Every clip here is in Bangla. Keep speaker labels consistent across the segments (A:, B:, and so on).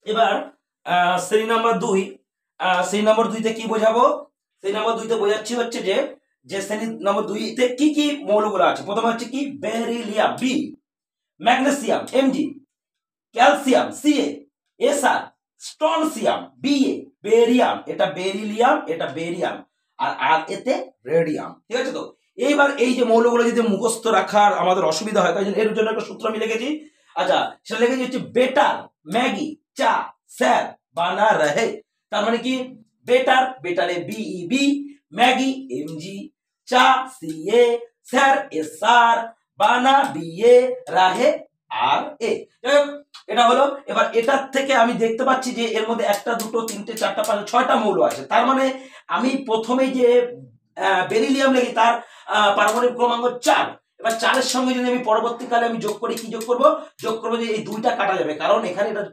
A: এবার শ্রেণী নাম্বার 2, শ্রেণী নাম্বার 2 তে কি বোঝাবো? শ্রেণী নাম্বার 2 তে বোঝাচ্ছি হচ্ছে যে শ্রেণী নাম্বার 2 তে কি কি মৌলগুলো আছে। প্রথমে হচ্ছে কি beryllium B, magnesium M G, calcium C A, S R, strontium B A, barium এটা বেরিলিয়াম এটা বেরিয়াম, আর আর এতে রেডিয়াম। ঠিক আছে তো? এইবার এই যে মৌলগুলো যদি মুখস্থ রাখার আমাদের অসুবিধা হয়, তাই জন্য এর জন্য একটা সূত্র আমি লিখেছি। আচ্ছা, সেটা লিখেছি হচ্ছে বেটার ম্যাগি চা স্যার বানা রহে। তার মানে কি বেটার, বেটারে বিই বি, ম্যাগি এমজি, চা সিএ, স্যার এসআর, বানা বিএ, রাহে আর এ। এটা হলো। এবার এটার থেকে আমি দেখতে পাচ্ছি যে এর মধ্যে একটা দুটো তিনটে চারটা পাঁচ ছয়টা মৌল আছে। তার মানে আমি প্রথমে যে বেরিলিয়াম লিখি তার পারমাণবিক ক্রমাঙ্ক 4। এবার 4-এর সঙ্গে যদি আমি পরবর্তীকালে আমি যোগ করি, কি যোগ করব? যোগ করবো যে এই 2টা কাটা যাবে, কারণ এখানে এটা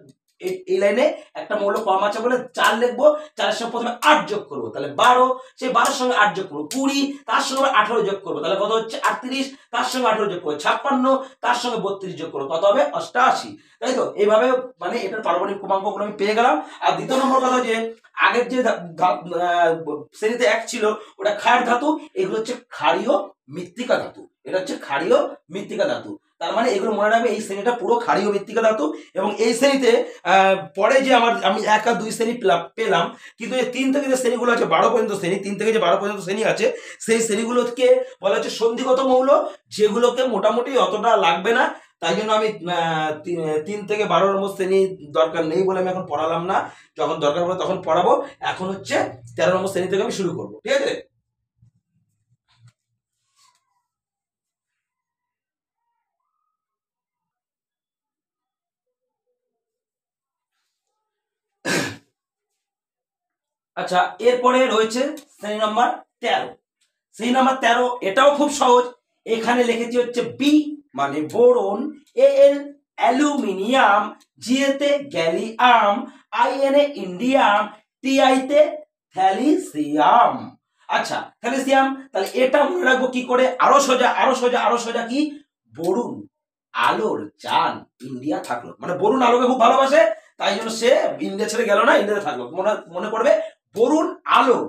A: এই লাইনে একটা মৌল কম আছে বলে 4 লিখবো। 4-এর সঙ্গে প্রথমে 8 যোগ করবো, তাহলে 12, সেই 12-এর সঙ্গে 8 যোগ করবো 20, তার সঙ্গে 18 যোগ করবো, তাহলে কত হচ্ছে 38, তার সঙ্গে 18 যোগ করবো 56, তার সঙ্গে 32 যোগ করবো, কত হবে 88। তাই তো? এইভাবে মানে এটার পারমাণবিক ক্রমাঙ্কগুলো আমি পেয়ে গেলাম। আর দ্বিতীয় নম্বর কথা যে আগের যে শ্রেণীতে 1 ছিল ওটা ক্ষার ধাতু, এগুলো হচ্ছে ক্ষারীয় মৃত্তিকা ধাতু। এটা হচ্ছে ক্ষারীয় মৃত্তিকা ধাতু। তার মানে এগুলো মনে রাখবে, এই শ্রেণীটা পুরো ক্ষারীয় মৃত্তিকা ধাতু। এবং এই শ্রেণীতে পরে যে আমি 1 আর 2 শ্রেণী পেলাম, কিন্তু এই 3 থেকে যে শ্রেণীগুলো আছে 12 পর্যন্ত শ্রেণী, 3 থেকে যে 12 পর্যন্ত শ্রেণী আছে, সেই শ্রেণীগুলোকে বলা হচ্ছে সন্ধিগত মৌল, যেগুলোকে মোটামুটি অতটা লাগবে না। তাই জন্য আমি 3 থেকে 12 নম্বর শ্রেণী দরকার নেই বলে আমি এখন পড়ালাম না। যখন দরকার পড়ে তখন পড়াবো। এখন হচ্ছে 13 নম্বর শ্রেণী থেকে আমি শুরু করবো। ঠিক আছে? আচ্ছা, এরপরে রয়েছে শ্রেণী নাম্বার 13। শ্রেণী নাম্বার 13 এটাও খুব সহজ। এখানে লিখেছি হচ্ছে বি মানে বোরন, এ এল অ্যালুমিনিয়াম, জি তে gallium, I N A indium, T I তে থ্যালিসিয়াম। আচ্ছা, থ্যালিসিয়াম, তাহলে এটা মনে রাখবো কি করে? আরো সোজা আরো সোজা আরো সোজা। কি বরুণ আলোর চান ইন্ডিয়া থাকলো, মানে বরুণ আলোকে খুব ভালোবাসে, তাই জন্য সে ইন্ডিয়া ছেড়ে গেল না, ইন্ডিয়াতে থাকলো। মনে করবে বরুণ আলো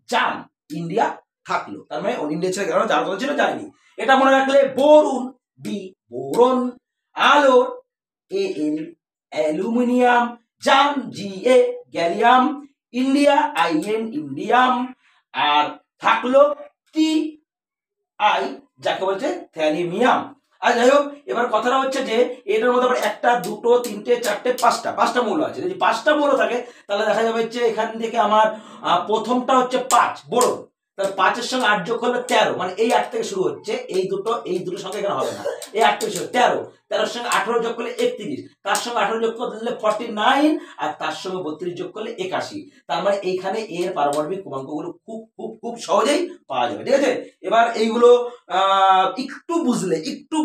A: চান ইন্ডিয়া থাকলো, তার মানে ইন্ডিয়া ছেড়ে গেল না, যার কথা ছিল যায়নি। এটা মনে রাখলে বরুণ বি বোরন, আলো এ এল অ্যালুমিনিয়াম, জান G A gallium, India I N indium, আর থাকলো টি আই যাকে বলছে থ্যালিমিয়াম। আর যাই হোক, এবার কথাটা হচ্ছে যে এটার মধ্যে আবার 1 2 3 4 5টা মৌল আছে। যদি 5টা মৌল থাকে তাহলে দেখা যাবে হচ্ছে এখান থেকে আমার প্রথমটা হচ্ছে 5 বোরন, তাহলে 5-এর সঙ্গে 8 যোগ করলে 13, মানে এই 8 থেকে শুরু হচ্ছে। এই দুটো সংখ্যা এখানে হবে না, এই 8 থেকে শুরু 13, 13-এর সঙ্গে 18 যোগ করলে 31, তার সঙ্গে 18 যোগ করলে 49, আর তার সঙ্গে 32 যোগ করলে 81। তার মানে এইখানে এর পারমাণবিক ক্রমাঙ্কগুলো খুব খুব খুব সহজেই পাওয়া যাবে। ঠিক আছে? এবার এইগুলো একটু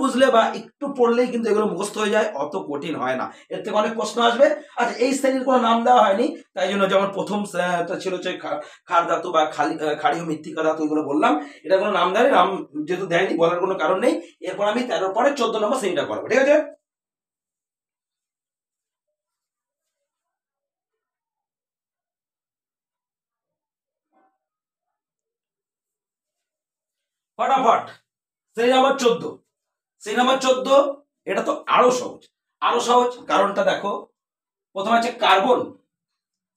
A: বুঝলে বা একটু পড়লেই কিন্তু এগুলো মুখস্থ হয়ে যায়, অত কঠিন হয় না। এর থেকে অনেক প্রশ্ন আসবে। আচ্ছা, এই শ্রেণীর কোনো নাম দেওয়া হয়নি, তাই জন্য যেমন প্রথম ছিল হচ্ছে ক্ষার ধাতু বা ক্ষারীয় মৃত্তিকা ধাতু, এগুলো বললাম। এটা কোনো নাম দেয়নি, নাম যেহেতু দেয়নি বলার কোনো কারণ নেই। এরপর আমি 13 পরে 14 নম্বর শ্রেণীটা করবো। ঠিক আছে? ফটাফট শ্রেণী নাম্বার 14। শ্রেণী নাম্বার 14 এটা তো আরো সহজ, আরো সহজ। কারণটা দেখো, প্রথমে আছে কার্বন,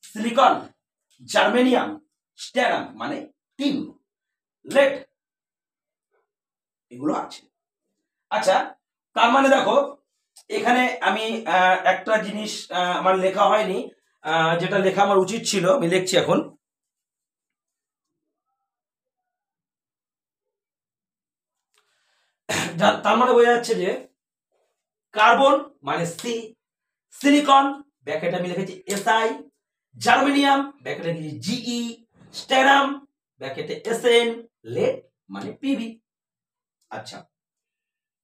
A: সিলিকন, জার্মেনিয়াম, স্টেরাম মানে টিন, লেড, এগুলো আছে। আচ্ছা, তার মানে দেখো এখানে আমি একটা জিনিস আমার লেখা হয়নি, যেটা লেখা আমার উচিত ছিল, আমি লিখছি এখন। তার মানে বোঝা যাচ্ছে যে কার্বন মানে সি, সিলিকন ব্র্যাকেটে আমি লিখেছি এসআই, জার্মেনিয়াম ব্র্যাকেটে লিখেছি জিই, স্টেরাম ব্র্যাকেটে এসএন, লেড মানে পিবি। আচ্ছা,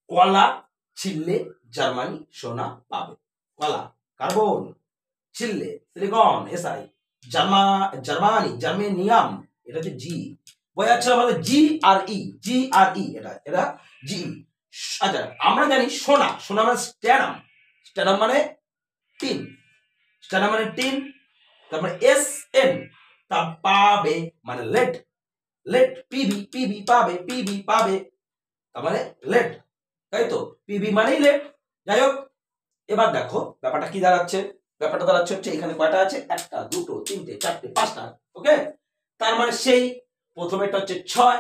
A: কলা ছিললে জার্মানি সোনা পাবে, কলা কার্বন, ছিললে সিলিকন এসআই, জার্মেনিয়াম এটা হচ্ছে জি। বোঝা যাচ্ছে আমাদের জি আর ই, এটা জি। আচ্ছা, আমরা জানি সোনা, সোনা মানে স্টেরাম, স্টেরাম মানে তিন, স্টানা মানে টিন, তারপরে এস এন তা পাবে মানে লেট, লেট পিবি, পিবি পাবে, পিবি পাবে তার মানে লেট, তাই তো, পিবি মানেই লেট। যাই হোক, এবার দেখো ব্যাপারটা কি দাঁড়াচ্ছে, ব্যাপারটা দাঁড়াচ্ছে হচ্ছে এখানে কয়টা আছে, একটা দুটো তিনটে চারটে পাঁচটা, ওকে। তার মানে সেই প্রথমেটা হচ্ছে 6,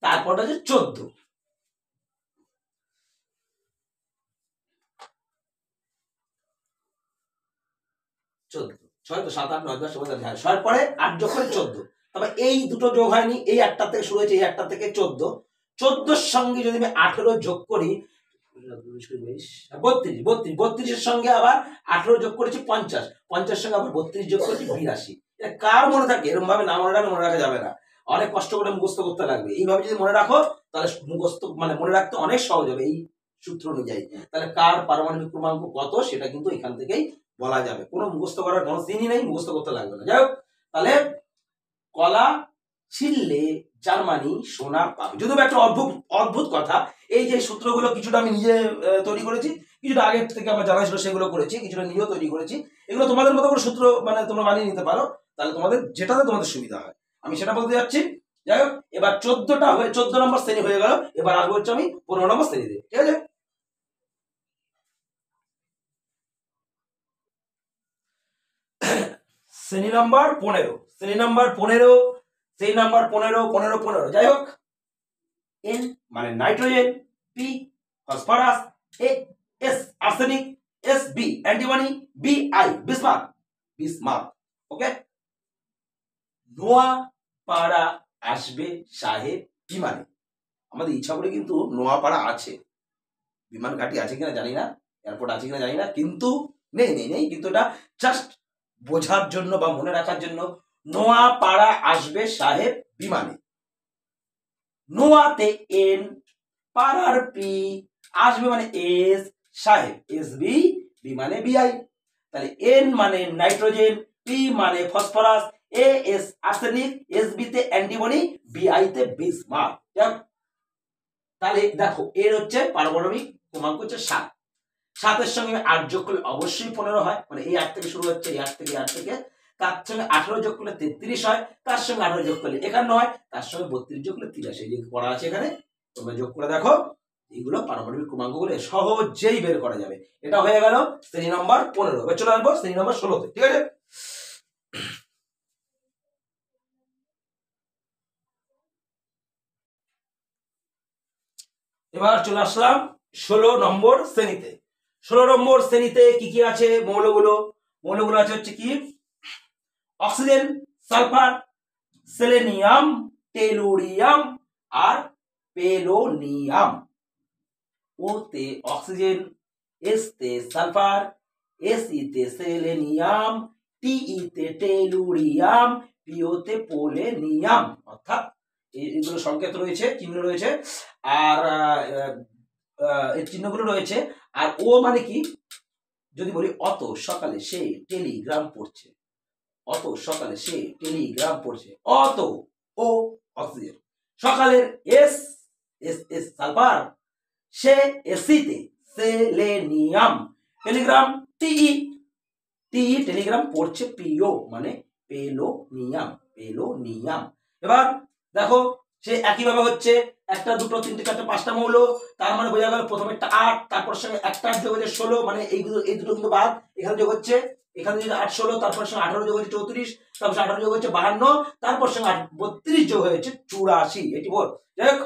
A: তারপরটা হচ্ছে 14, 14, 6 তো 7 8 9 10 11 হ্যাঁ 6 পরে 8 যোগ করে 14, তবে এই দুটো যোগ হয়নি, এই একটা থেকে শুরু হয়েছে, এই একটা থেকে 14, 14 সঙ্গে যদি আমি 18 যোগ করি 32 এর সঙ্গে আবার 18 যোগ করেছি 50, 50 সঙ্গে আবার 32 যোগ করেছি 82। এটা কার মনে থাকে, এরকম ভাবে না মনে রাখলে মনে রাখা যাবে না, অনেক কষ্ট করে মুখস্থ করতে লাগবে। এইভাবে যদি মনে রাখো তাহলে মুখস্থ মানে মনে রাখতে অনেক সহজ হবে এই সূত্র অনুযায়ী। তাহলে কার পারমাণবিক ক্রমাঙ্ক কত সেটা কিন্তু এখান থেকেই বলা যাবে, কোনো মুখস্থ করার কোনো দিনই নেই, মুখস্থ করতে লাগবে না। যাই হোক, তাহলে কলা ছিললে জার্মানি সোনা পাবে, যদিও একটা অদ্ভুত অদ্ভুত কথা, এই যে সূত্রগুলো কিছুটা আমি নিজে তৈরি করেছি, কিছুটা আগের থেকে আমার জানা ছিল সেগুলো করেছি, কিছুটা নিজেও তৈরি করেছি। এগুলো তোমাদের মতো করে সূত্র মানে তোমরা বানিয়ে নিতে পারো, তাহলে তোমাদের যেটাতে তোমাদের সুবিধা হয় আমি সেটা বলতে যাচ্ছি। যাই হোক, এবার 14টা হয়ে 14 নম্বর শ্রেণী হয়ে গেল, এবার আসবো হচ্ছে আমি 15 নম্বর শ্রেণীতে, ঠিক আছে। শ্রেণী নম্বর 15, শ্রেণী নম্বর 15, শ্রেণী নম্বর 15, 15 15, যাই হোক, এন মানে nitrogen, P phosphorus, A S arsenic, S B antimony, B I bismuth, bismuth, okay. নোয়া পাড়া আসবে সাহেব বিমানে, আমাদের ইচ্ছা করে কিন্তু নোয়াপাড়া আছে, বিমান ঘাঁটি আছে কিনা জানি না, এয়ারপোর্ট আছে কিনা জানি না, কিন্তু নেই নেই নেই, কিন্তু এটা জাস্ট বোঝার জন্য বা মনে রাখার জন্য, নোয়াপাড়া আসবে সাহেব বিমানে, নোয়াতে এন, পাড়ার পি, আসবে মানে এস, সাহেব এস বি, বি মানে বিআই, তাহলে এন মানে নাইট্রোজেন, পি মানে phosphorus, A S arsenic, S B তে অ্যান্টিমনি, বিআই তে বিসমাথ। তাহলে দেখো এর হচ্ছে পারমাণবিক ক্রমাঙ্ক হচ্ছে 7, 7 সঙ্গে 8 যোগ করলে অবশ্যই 15 হয়, মানে এই 8 থেকে শুরু হচ্ছে, এই 8 থেকে 8 থেকে, তার সঙ্গে 18 যোগ করলে 33 হয়, তার সঙ্গে 18 যোগ করলে 51 হয়, তার সঙ্গে 32 যোগ করলে 83, এই যে পড়া আছে এখানে তোমরা যোগ করে দেখো, এইগুলো পারমাণবিক ক্রমাঙ্কগুলো সহজেই বের করা যাবে। এটা হয়ে গেল শ্রেণী নম্বর 15। এবার চলে আসবো শ্রেণী নম্বর 16তে, ঠিক আছে। এবার চলে আসলাম 16 নম্বর শ্রেণীতে। 16 নম্বর শ্রেণীতে কি কি আছে মৌলগুলো, মৌলগুলো আছে হচ্ছে কি, অক্সিজেন, সালফার, সেলেনিয়াম, টেলুরিয়াম আর পেলোনিয়াম। ওতে অক্সিজেন, এস তে সালফার, এস ই তে সেলেনিয়াম, টি ই তে টেলুরিয়াম, পিও তে পোলেনিয়াম, অর্থাৎ এগুলো সংকেত রয়েছে, চিহ্ন রয়েছে, আর এই চিহ্নগুলো রয়েছে। আর ও মানে কি, যদি বলি অত সকালে সে টেলিগ্রাম পড়ছে, অত সকালে সে টেলিগ্রাম পড়ছে, অত ও অক্সিজেন, সকালের এস, এস এস সালফার, সে এসিতে সেলেনিয়াম, টেলিগ্রাম টিই, টিই টেলিগ্রাম পড়ছে, পিও মানে পেলোনিয়াম, পেলোনিয়াম। এবার দেখো সে একইভাবে হচ্ছে একটা দুটো তিনটে চারটে পাঁচটা মৌল, তার মানে বোঝা গেল প্রথমে 8, তারপর সঙ্গে একটা যোগ হচ্ছে 16, মানে এইগুলো এই দুটো কিন্তু বাদ, এখানে যোগ হচ্ছে, এখানে যদি 8 16, তারপর সঙ্গে 18 যোগ হচ্ছে 34, তারপর 18 যোগ হচ্ছে 52, তারপর সঙ্গে 32 যোগ হয়েছে 84, এটি বল। যাই হোক,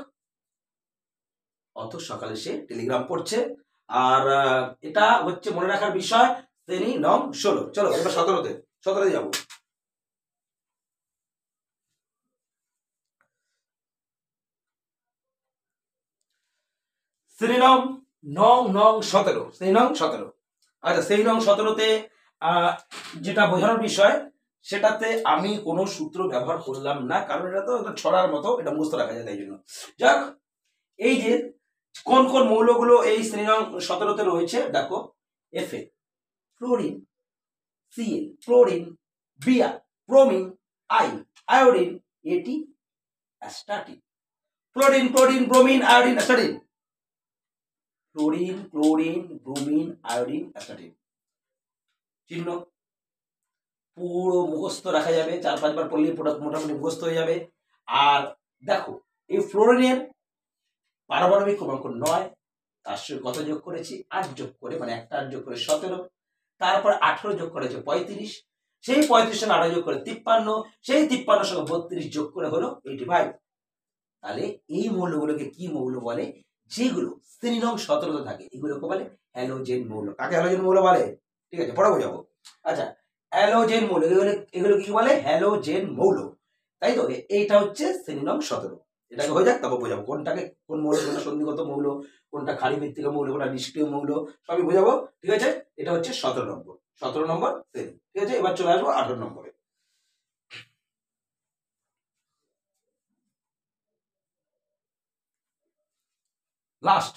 A: অত সকালে সে টেলিগ্রাম পড়ছে, আর এটা হচ্ছে মনে রাখার বিষয়, শ্রেণী নং 16। চলো এবার 17তে, 17তে যাবো। শ্রেণী নং নং নং 17, শ্রেণী নং 17। আচ্ছা, শ্রেণী নং 17তে যেটা বোঝানোর বিষয়, সেটাতে আমি কোনো সূত্র ব্যবহার করলাম না, কারণ এটা তো ছড়ার মতো, এটা মুখস্থ রাখা যায় তাই জন্য। যাক, এই যে কোন কোন মৌলগুলো এই শ্রেণী নং 17তে রয়েছে দেখো, এফে fluorine, C L chlorine, B R bromine, I iodine, এটি astatine. Chlorine chlorine bromine iodine astatine, chlorine chlorine bromine iodine astatine, চিহ্ন পুরো মুখস্থ রাখা যাবে, 4-5 বার পড়লে মোটামুটি মুখস্থ হয়ে যাবে। আর দেখো এই ফ্লোরিনের পারমাণবিক ক্রমাঙ্ক 9, তার সঙ্গে কত যোগ করেছি 8 যোগ করে, মানে একটা 8 যোগ করে 17, তারপর 18 যোগ করেছে 35, সেই 35 সঙ্গে 18 যোগ করে 53, সেই 53 সঙ্গে 32 যোগ করে হলো 85। তাহলে এই মৌলগুলোকে কি মৌল বলে? যেগুলো শ্রেণী নং 17 থাকে এগুলোকে বলে হ্যালোজেন মৌল। কাকে হ্যালোজেন মৌল বলে? ঠিক আছে, পরে বোঝাবো। আচ্ছা, হ্যালোজেন মৌল এগুলো কি বলে? হ্যালোজেন মৌল, তাই তো। এইটা হচ্ছে শ্রেণী নং 17। এটাকে হয়ে যাক, তারপর বোঝাবো কোনটাকে কোন মৌল, কোনটা সন্ধিগত মৌল, কোনটা ক্ষারীয় মৃত্তিকা মৌল, কোনটা নিষ্ক্রিয় মৌল, সবই বোঝাবো। ঠিক আছে, এটা হচ্ছে 17 নম্বর শ্রেণী। ঠিক আছে, এবার চলে আসবো 18 নম্বরে।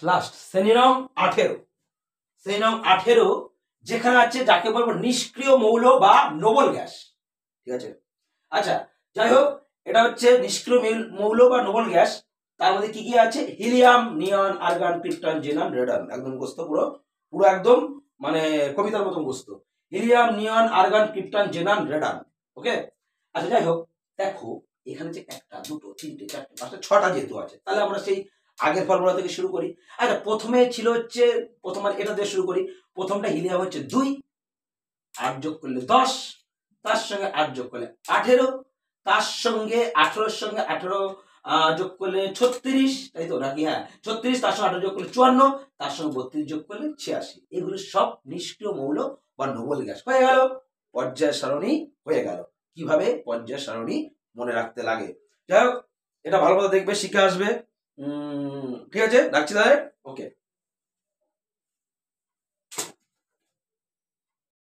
A: লাস্ট শ্রেণী নং 18। শ্রেণী নং 18 যেখানে আছে যাকে বলবো নিষ্ক্রিয় মৌল বা নোবল গ্যাস। ঠিক আছে, আচ্ছা যাই হোক, এটা হচ্ছে নিষ্ক্রিয় মৌল বা নোবল গ্যাস। তার মধ্যে কি কি আছে? হিলিয়াম, নিয়ন, আর্গন, ক্রিপ্টন, জেনান, রেডন। একদম মুখস্থ, পুরো পুরো একদম মানে কবিতার মতো মুখস্থ। হিলিয়াম, নিয়ন, আর্গন, ক্রিপ্টন, জেনান, রেডন। ওকে, আচ্ছা যাই হোক, দেখো এখানে যে 1, 2, 3, 4, 5, 6টা যেহেতু আছে, তাহলে আমরা সেই আগের ফর্মুলা থেকে শুরু করি। আচ্ছা, প্রথমে ছিল হচ্ছে এটা দিয়ে শুরু করি। প্রথমটা হিলিয়াম হচ্ছে 2, 8 যোগ করলে 10, তার সঙ্গে 8 যোগ করলে 18, তার সঙ্গে 18 সঙ্গে 18 যোগ করলে 36, তাই তো নাকি? হ্যাঁ, 36, তার সঙ্গে 18 যোগ করলে 54, তার সঙ্গে 32 যোগ করলে 86। এগুলো সব নিষ্ক্রিয় মৌল বা নোবল গ্যাস। হয়ে গেল, পর্যায় সারণী হয়ে গেল। কিভাবে পর্যায় সারণী মনে রাখতে লাগে। যাই হোক, এটা ভালো মতো দেখবে, শিখে আসবে। ঠিক আছে, রাখছি তাহলে। ওকে।